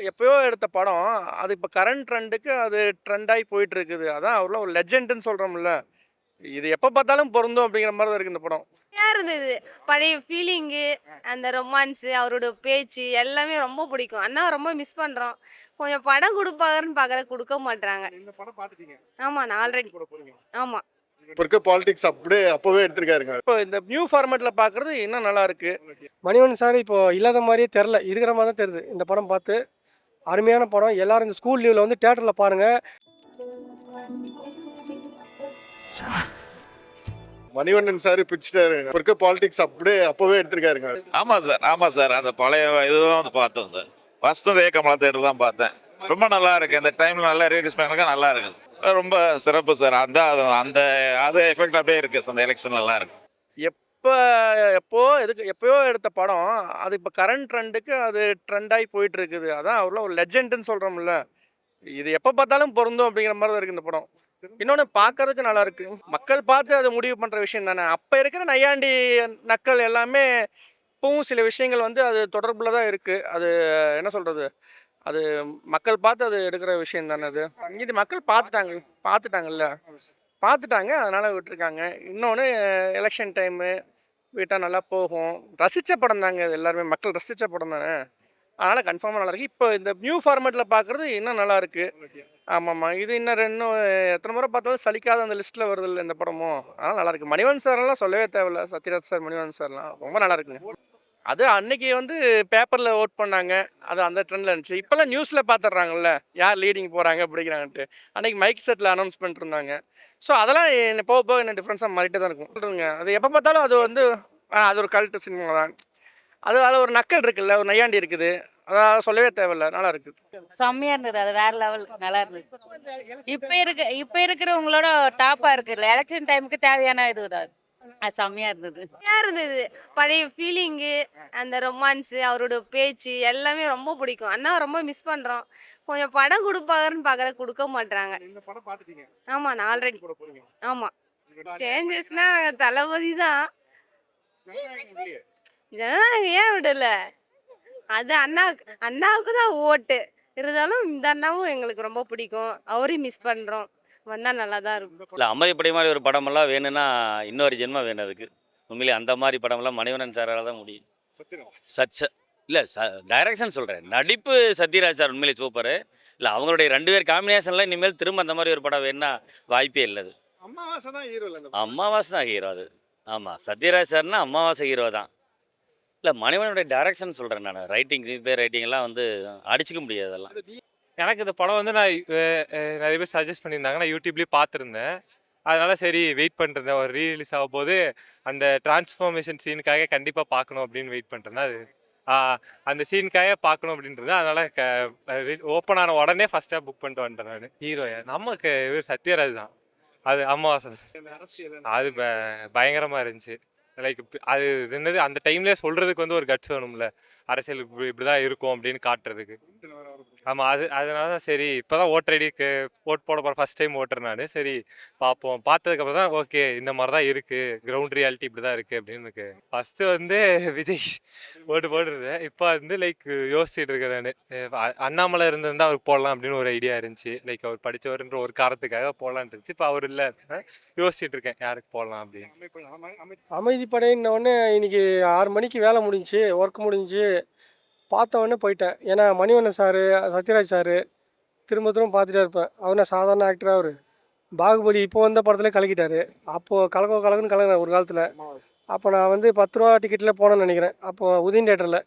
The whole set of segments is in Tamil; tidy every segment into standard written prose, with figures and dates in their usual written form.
எப்பயோ எடுத்த படம். அது இப்ப கரண்ட் ட்ரெண்டுக்கு அது ட்ரெண்ட் ஆயி போயிட்டு இருக்குது. அதான் அவர்லாம் ஒரு லெஜெண்டுன்னு சொல்றோம்ல. இது எப்ப பார்த்தாலும் பொருந்தும் அப்படிங்கிற மாரி தான் இருக்கு இந்த படம். இருந்தது. பழைய ஃபீலிங்கு, அந்த ரொமான்ஸு, அவரோட பேச்சு எல்லாமே ரொம்ப பிடிக்கும். அண்ணாவ ரொம்ப மிஸ் பண்றோம். கொஞ்சம் படம் குடுப்பாங்கன்னு பார்க்குறேன், குடுக்க மாட்றாங்க. இந்த படம் பார்த்துட்டீங்க. ஆமா, நான் ஆல்ரெடி கூட போறீங்க. ஆமா. இப்ப இருக்க பாலிடிக்ஸ் அப்படியே அப்பவே எடுத்திருக்காருங்க. இப்போ இந்த நியூ ஃபார்மேட்ல பார்க்குறது இன்னும் நல்லா இருக்கு. மணிவண்ணன் சார் இப்போ இல்லாத மாதிரியே தெரில, இருக்கிற மாதிரி தான் தெரியுது இந்த படம் பார்த்து. அருமையான படம். எல்லாரும் இந்த ஸ்கூல் லீவில் வந்து தேட்டரில் பாருங்கள். மணிவண்ணன் சார் பிடிச்சிட்டாரு. இப்ப இருக்க பாலிடிக்ஸ் அப்படியே அப்பவே எடுத்திருக்காருங்க. ஆமாம் சார் அந்த பழைய இதுதான் வந்து பார்த்தோம் சார். ஃபஸ்ட்டு இதே கமலா தேட்டர் தான் பார்த்தேன். ரொம்ப நல்லா இருக்கு. இந்த டைமில் நல்லா ரிலீஸ் பண்ணாங்க, நல்லா இருக்கு சார். ரொம்ப சிறப்பு சார். அந்த அது எஃபெக்ட் அப்படியே இருக்கு சார். அந்த எலெக்ஷன் நல்லா இருக்கு. எப்ப எப்பயோ எடுத்த படம். அது இப்ப கரண்ட் ட்ரெண்டுக்கு அது ட்ரெண்ட் ஆயி போயிட்டு இருக்குது. அதான் அவர்லாம் ஒரு லெஜெண்டுன்னு சொல்றோம்ல. இது எப்ப பார்த்தாலும் பொருந்தும் அப்படிங்கிற மாரி தான் இருக்கு இந்த படம். இன்னொன்று பார்க்கறதுக்கு நல்லா இருக்கு. மக்கள் பார்த்து அதை முடிவு பண்ற விஷயம் தானே. அப்ப இருக்கிற நையாண்டி நக்கல் எல்லாமே இப்பவும் சில விஷயங்கள் வந்து அது தொடர்புல தான் இருக்கு. அது என்ன சொல்றது? அது மக்கள் பார்த்து அது எடுக்கிற விஷயம் தானே அது. இது மக்கள் பார்த்துட்டாங்கல்ல. பார்த்துட்டாங்க, அதனால விட்டுருக்காங்க. இன்னொன்று எலெக்ஷன் டைமு விட்டா நல்லா போகும். ரசித்த படம் தாங்க இது. எல்லாருமே மக்கள் ரசித்த படம் தானே. அதனால் கன்ஃபார்மாக நல்லா இருக்கு. இப்போ இந்த நியூ ஃபார்மேட்டில் பார்க்குறது இன்னும் நல்லா இருக்கு. ஆமாம்மா, இது இன்னும் எத்தனை முறை பார்த்தாலும் சலிக்காத அந்த லிஸ்ட்டில் வருது இல்லை இந்த படமும். அதனால் நல்லா இருக்கு. மணிவண்ணன் சார்லாம் சொல்லவே தேவையில்ல. சத்யராஜ் சார், மணிவண்ணன் சார்லாம் ரொம்ப நல்லா இருக்குங்க. அது அன்னைக்கு வந்து பேப்பரில் ஓட் பண்ணாங்க. அது அந்த ட்ரெண்டில் இருந்துச்சு. இப்போல்லாம் நியூஸில் பார்த்துட்றாங்கல்ல, யார் லீடிங் போகிறாங்க பிடிக்கிறாங்கன்ட்டு. அன்னைக்கு மைக் செட்டில் அனௌன்ஸ் பண்ணிட்டுருந்தாங்க. ஸோ அதெல்லாம் என்ன போக போக என்ன டிஃப்ரென்ஸாக மாறிட்டே தான் இருக்கும் சொல்லுங்க. அது எப்போ பார்த்தாலும் அது வந்து அது ஒரு கல்ட்டு சினிமா தான். அதில் ஒரு நக்கல் இருக்குல்ல, ஒரு நையாண்டி இருக்குது. அதான் சொல்லவே தேவையில்ல, நல்லா இருக்குது. செம்மையா இருந்தது. அது வேற லெவல் நல்லா இருந்தது. இப்ப இருக்கிறவங்களோட டாப்பா இருக்குல்ல, எலெக்ஷன் டைமுக்கு தேவையான இதுதான் அது. அது செம்மையா இருந்தது. இருந்தது. பழைய ஃபீலிங்கு, அந்த ரொமான்ஸு, அவரோட பேச்சு எல்லாமே ரொம்ப பிடிக்கும். அண்ணாவ ரொம்ப மிஸ் பண்றோம். கொஞ்சம் படம் குடுப்பாங்கன்னு பார்க்குறேன், குடுக்க மாட்றாங்க. இந்த படம் பார்த்துட்டீங்க. ஆமா, நான் ஆல்ரெடி கூட போறீங்க. ஆமா. சேஞ்சஸ்னா தளபதி தான். ஜனநாயகம் ஏன் விடல? அது அண்ணாவுக்கு தான் ஓட்டு. இருந்தாலும் இந்த அண்ணாவும் எங்களுக்கு ரொம்ப பிடிக்கும். அவரையும் மிஸ் பண்றோம். வந்தா நல்லா தான் இருக்கும். இல்லை, அம்மைப்படை மாதிரி ஒரு படமெல்லாம் வேணும்னா இன்னொரு ஜென்மம் வேணும் அதுக்கு. உண்மையிலே அந்த மாதிரி படமெல்லாம் மணிவண்ணன் சாரால் தான் முடியும். இல்லை டைரக்ஷன் சொல்கிறேன். நடிப்பு சத்யராஜ் சார் உண்மையிலே சூப்பரு. இல்லை, அவங்களுடைய 2 பேர் காம்பினேஷனில் இனிமேல் திரும்ப அந்த மாதிரி ஒரு படம் வேணும்னா வாய்ப்பே இல்லை. அது அம்மாவாசை தான் ஹீரோ இல்ல. அம்மாவாசை தான் ஹீரோ அது. ஆமாம், சத்யராஜ் சார்னா அம்மாவாசை ஹீரோ தான். இல்லை, மணிவண்ணனுடைய டைரக்ஷன் சொல்கிறேன் நான். ரைட்டிங்லாம் வந்து அடிச்சிக்க முடியாது அதெல்லாம். எனக்கு இந்த படம் வந்து நான் நிறைய பேர் சஜஸ்ட் பண்ணியிருந்தாங்க. நான் யூடியூப்லேயே பார்த்துருந்தேன். அதனால சரி வெயிட் பண்ணிருந்தேன். ஒரு ரீரிலீஸ் ஆகும் போது அந்த டிரான்ஸ்ஃபார்மேஷன் சீனுக்காக கண்டிப்பாக பார்க்கணும் அப்படின்னு வெயிட் பண்ணிருந்தேன். அது அந்த சீனுக்காக பார்க்கணும் அப்படின்றது. அதனால் ஓப்பன் ஆன உடனே ஃபஸ்ட்டாக புக் பண்ணிட்டு வந்துட்டேன் நான். ஹீரோயா நமக்கு இவர் சத்யராஜ் தான். அது அமாவாசை. அது பயங்கரமாக இருந்துச்சு. லைக் அது என்னது, அந்த டைம்லேயே சொல்கிறதுக்கு வந்து ஒரு கட்ஸ் வேணும்ல. அரசியல் இப்படி தான் இருக்கும் அப்படின்னு காட்டுறதுக்கு. ஆமாம், அதனால தான் சரி இப்போ தான் ஓட் போட போகிற ஃபஸ்ட் டைம் ஓட்டுறேன் நான். சரி பார்ப்போம். பார்த்ததுக்கப்புறம் தான் ஓகே இந்த மாதிரி தான் இருக்குது, கிரவுண்ட் ரியாலிட்டி இப்படி தான் இருக்குது அப்படின்னு இருக்கு. ஃபஸ்ட்டு வந்து விஜய் ஓட்டு போட்டுருந்தேன். இப்போ வந்து லைக் யோசிச்சுட்டு இருக்கேன் நான். அண்ணாமலை இருந்திருந்தால் அவருக்கு போடலாம் அப்படின்னு ஒரு ஐடியா இருந்துச்சு. லைக் அவர் படித்தவருன்ற ஒரு காரணத்துக்காக போடலான் இருந்துச்சு. இப்போ அவர் இல்லை, யோசிச்சுட்டு இருக்கேன் யாருக்கு போடலாம் அப்படின்னு. அமைதிப்படைன்னொடனே இன்னைக்கு 6 மணிக்கு வேலை முடிஞ்சிச்சு, ஒர்க் முடிஞ்சு பார்த்தவொடனே போயிட்டேன். ஏன்னா மணிவண்ணன் சார், சத்யராஜ் சார் திரும்ப பார்த்துட்டே இருப்பேன். அவர்னா சாதாரண ஆக்டராக அவர் பாகுபலி இப்போ வந்த படத்துல கலக்கிட்டார். அப்போது கலக்குன்னு கலங்கினேன் ஒரு காலத்தில். அப்போ நான் வந்து 10 ரூபா டிக்கெட்டில் போனேன்னு நினைக்கிறேன். அப்போது உதயன் தேட்டரில்.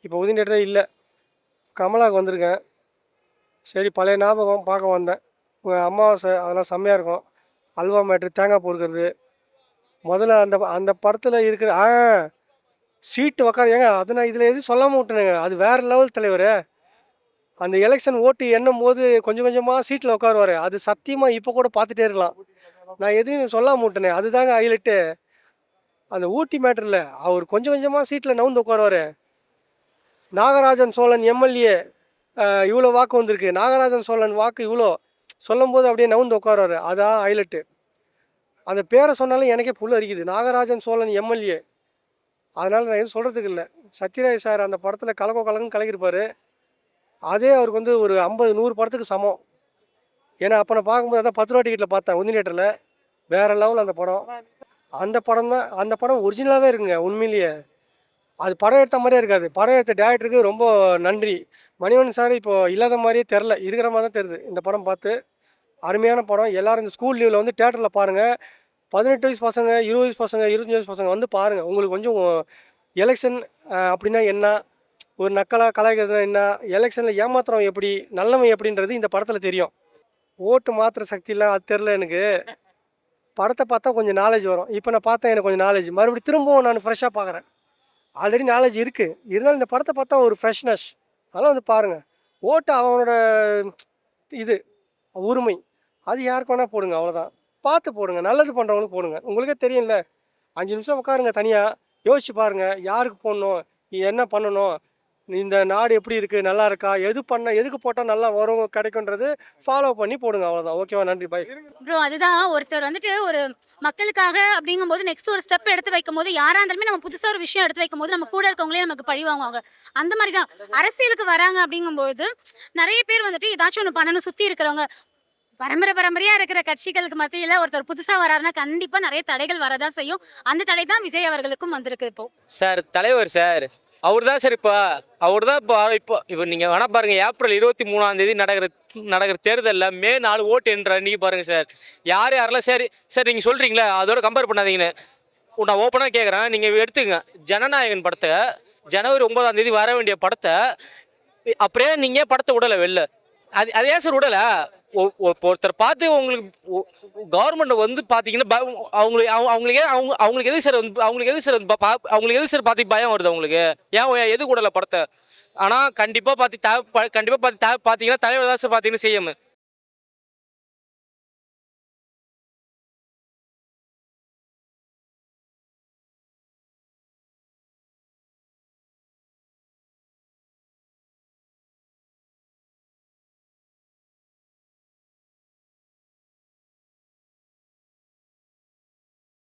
இப்போ உதயன் தேட்டரே இல்லை. கமலாவுக்கு வந்திருக்கேன். சரி பழைய ஞாபகம் பார்க்க வந்தேன். அமாவாசை அதெல்லாம் செம்மையாக இருக்கும். அல்வா மேட்ரு, தேங்காய் பொறுக்கிறது. முதல்ல அந்த படத்தில் இருக்கிற சீட்டு உக்கார ஏங்க, அது நான் இதில் எதுவும் சொல்லாமல் விட்டேனுங்க. அது வேறு லெவல் தலைவர். அந்த எலெக்ஷன் ஓட்டு எண்ணும் போது கொஞ்சம் கொஞ்சமாக சீட்டில் உட்காருவார். அது சத்தியமாக இப்போ கூட பார்த்துட்டே இருக்கலாம். நான் எதுவும் சொல்லாமல் விட்டேனே, அதுதாங்க ஹைலைட்டு. அந்த ஊட்டி மேட்டரில் அவர் கொஞ்சம் கொஞ்சமாக சீட்டில் நவுந்து உட்காருவார். நாகராஜன் சோழன் எம்எல்ஏ இவ்வளோ வாக்கு வந்திருக்கு, நாகராஜன் சோழன் வாக்கு இவ்வளோ சொல்லும் போது அப்படியே நவுந்து உட்காருவார். அதான் ஹைலைட்டு. அந்த பேரை சொன்னாலும் எனக்கே புல் அரிக்குது, நாகராஜன் சோழன் எம்எல்ஏ. அதனால் நான் எதுவும் சொல்கிறதுக்கு இல்லை. சத்யராஜ் சார் அந்த படத்தில் கலக்குன்னு கலக்கியிருப்பார். அதே அவருக்கு வந்து ஒரு 50-100 படத்துக்கு சமம். ஏன்னா அப்போ நான் பார்க்கும்போது அதான் 10 ரூபா டிக்கெட்டில் பார்த்தேன் உந்தி தேட்டரில். வேறு லெவல் அந்த படம். அந்த படம் ஒரிஜினலாகவே இருக்குங்க உண்மையிலேயே. அது படம் எடுத்த மாதிரியே இருக்காது. படம் எடுத்த டேரக்டருக்கு ரொம்ப நன்றி. மணிவண்ணன் சார் இப்போ இல்லாத மாதிரியே தெரில, இருக்கிற மாதிரி தான் தெரியுது இந்த படம் பார்த்து. அருமையான படம். எல்லோரும் இந்த ஸ்கூல் லீவில் வந்து தேட்டரில் பாருங்கள். 18 வயசு பசங்க, 20 வயசு பசங்க, 25 வயசு பசங்க வந்து பாருங்கள். உங்களுக்கு கொஞ்சம் எலெக்ஷன் அப்படின்னா என்ன, ஒரு நக்கலாக கலாய்க்கிறதுனா என்ன, எலெக்ஷனில் ஏமாத்துறவன் எப்படி, நல்லவன் எப்படின்றது இந்த படத்தில் தெரியும். ஓட்டு மாத்திர சக்தி இல்லை, அது தெரில எனக்கு. படத்தை பார்த்தா கொஞ்சம் நாலேஜ் வரும். இப்போ நான் பார்த்தேன், எனக்கு கொஞ்சம் நாலேஜ். மறுபடியும் திரும்பவும் நான் ஃப்ரெஷ்ஷாக பார்க்குறேன். ஆல்ரெடி நாலேஜ் இருக்குது, இருந்தாலும் இந்த படத்தை பார்த்தா ஒரு ஃப்ரெஷ்னஸ். அதெல்லாம் வந்து பாருங்கள். ஓட்டு அவனோட இது உரிமை, அது யாருக்கு வேணால் போடுங்க, அவ்வளோதான். பார்த்து போடுங்க, நல்லது பண்ணுறவங்களுக்கு போடுங்க. உங்களுக்கே தெரியும்ல, 5 நிமிஷம் உட்காருங்க, தனியாக யோசிச்சு பாருங்கள் யாருக்கு போடணும், என்ன பண்ணணும், இந்த நாடு எப்படி இருக்குது, நல்லா இருக்கா, எதுக்கு போட்டால் நல்லா வரும் கிடைக்குன்றது ஃபாலோ பண்ணி போடுங்க, அவ்வளோதான். ஓகேவா? நன்றி, பாய். ப்ரோ அதுதான் ஒருத்தர் வந்துட்டு ஒரு மக்களுக்காக அப்படிங்கும்போது நெக்ஸ்ட் ஒரு ஸ்டெப் எடுத்து வைக்கும் போது யாராக இருந்தாலுமே நம்ம புதுசாக ஒரு விஷயம் எடுத்து வைக்கும் போது நம்ம கூட இருக்கவங்களே நமக்கு பழி வாங்குவாங்க. அந்த மாதிரி தான் அரசியலுக்கு வராங்க அப்படிங்கும்போது நிறைய பேர் வந்துட்டு ஏதாச்சும் ஒன்று பண்ணணும். சுற்றி இருக்கிறவங்க பரம்பரையாக இருக்கிற கட்சிகளுக்கு மத்தியில் ஒருத்தர் புதுசாக வராருன்னா கண்டிப்பாக நிறைய தடைகள் வரதான் செய்யும். அந்த தடை தான் விஜய் அவர்களுக்கும் வந்திருக்கு. இப்போ சார் தலைவர் சார் அவர் தான் சார். இப்போ நீங்கள் வேணா பாருங்கள், ஏப்ரல் 23ஆம் தேதி நடக்கிற தேர்தலில் மே 4 ஓட்டு என்ற அன்றைக்கி பாருங்கள் சார். யாரெல்லாம் சார் நீங்கள் சொல்கிறீங்களா, அதோட கம்பேர் பண்ணாதீங்கன்னு நான் ஓப்பனாக கேட்குறேன். நீங்கள் எடுத்துக்கங்க, ஜனநாயகன் படத்தை ஜனவரி 9ஆம் தேதி வர வேண்டிய படத்தை அப்படியே நீங்கள் படத்தை விடலை வெளில. அதே சார் விடலை. ஒருத்தர் பார்த்து உங்களுக்கு கவர்மெண்ட் வந்து பார்த்தீங்கன்னா அவங்களுக்கு எது சார் பார்த்து பயம் வருது அவங்களுக்கு? ஏன் எது கூடல படத்தை? ஆனால் கண்டிப்பாக பார்த்தீங்கன்னா தலைவர் தான் சார் பார்த்தீங்கன்னா செய்யும்